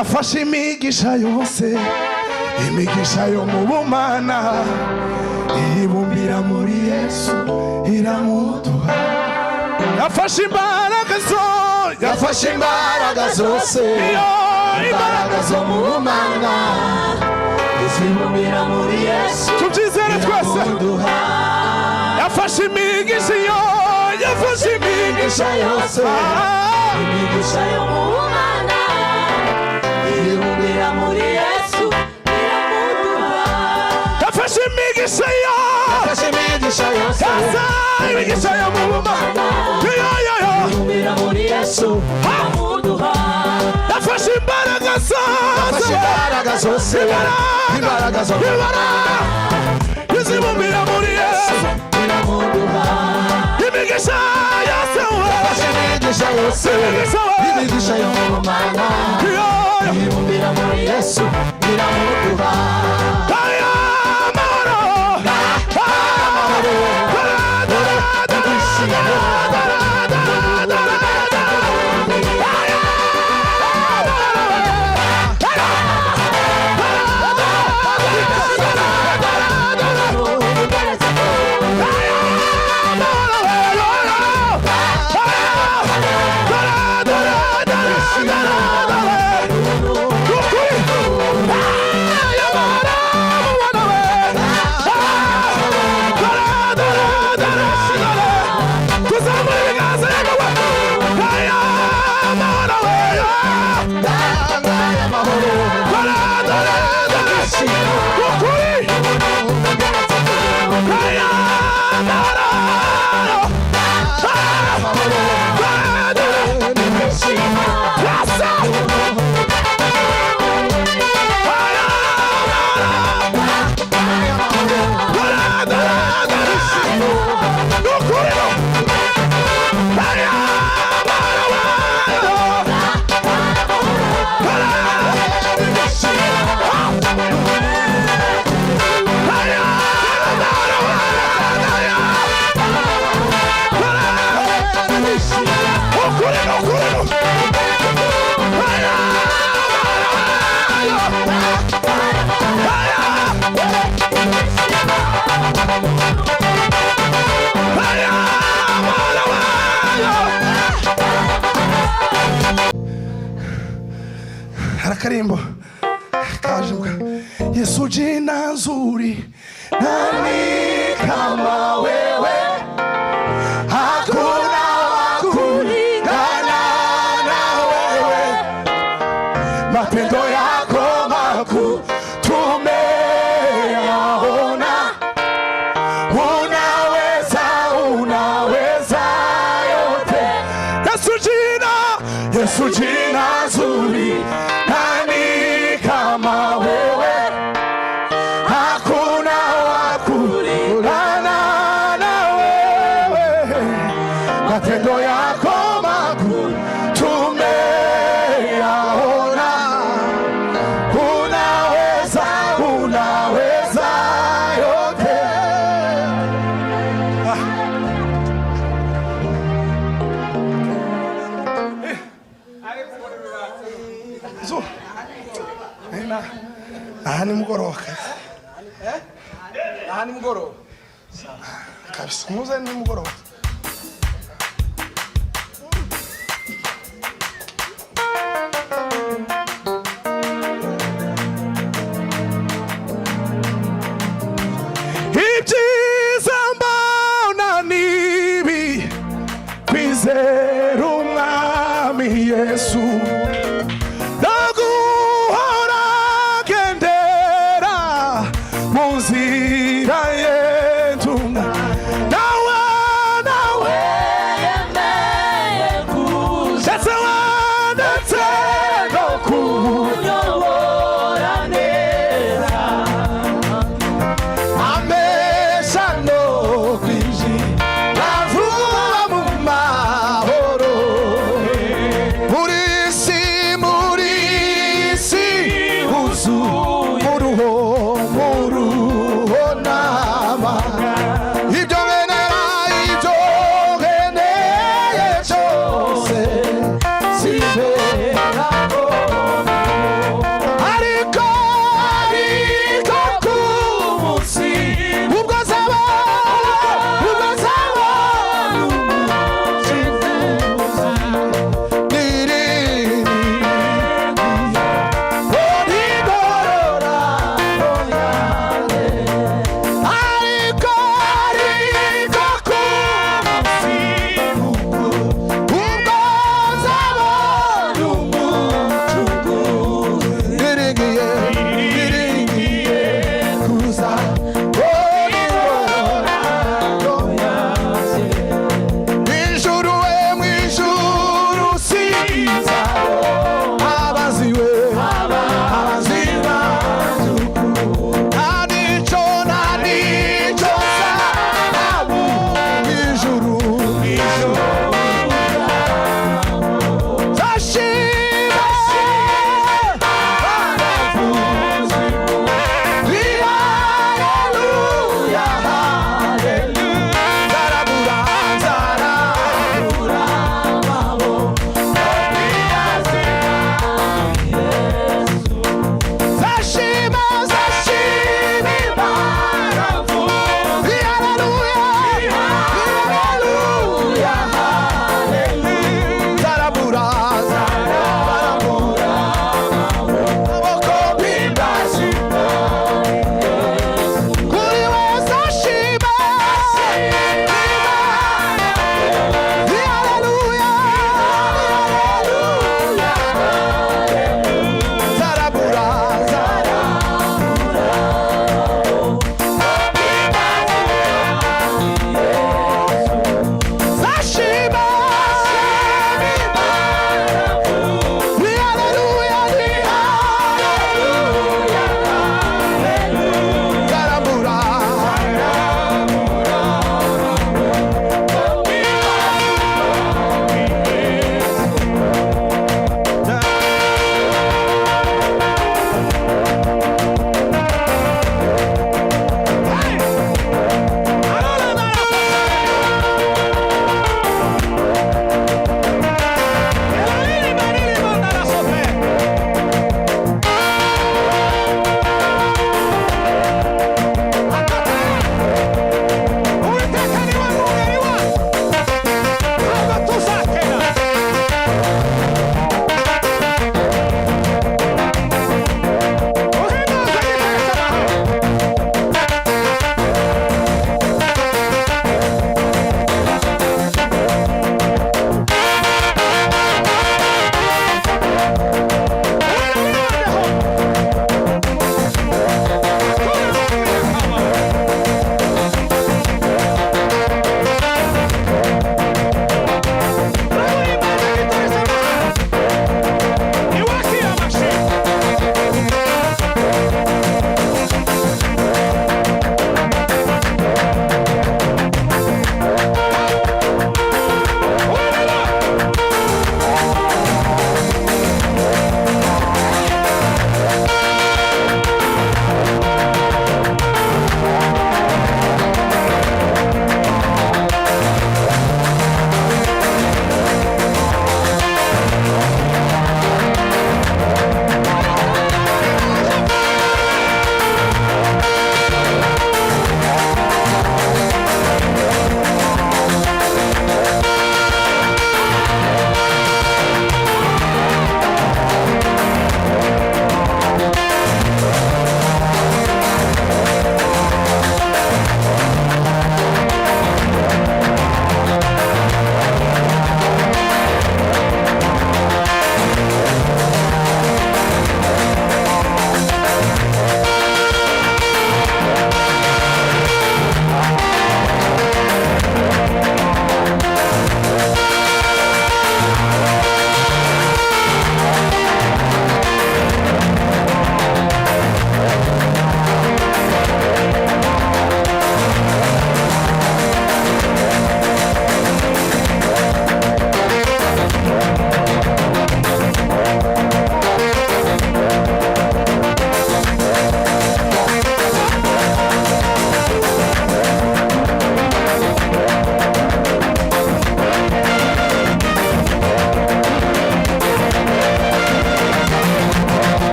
yafashe imigisha yose, imigisha yo mu bumana, iyibumbira muri Yesu iramuduha. Yafashe imbaraga zose, imbaraga zo mu bumana, izibumbira muri Yesu iramuduha. Yafashe imigisha yose, imigisha yo mu bumana, iyibumbira muri Yesu iramuduha. Yafashe imigisha yose, imigisha yo mu bumana, iyibumbira muri Yesu iramuduha. Yafashe imbaraga zose, imbaraga zo mu bumana, izibumbira muri Yesu iramuduha. Imigisha yose, imigisha yo mu bumana, iyibumbira muri Yesu iramuduha. Karimbo kajuka Yesu jina nzuri, nani kama wewe, hakuna wakulingana na wewe. Mapendo yako makuu tumeyaona, unaweza yote. Yesu jina nzuri, nani kama wewe, hakuna wakulingana na wewe. Matendo yako makuu tumeyaona, unaweza yote. Aha ni mugoroba kabisa. Aha ni mugoroba kabisa, muze ni mugoroba.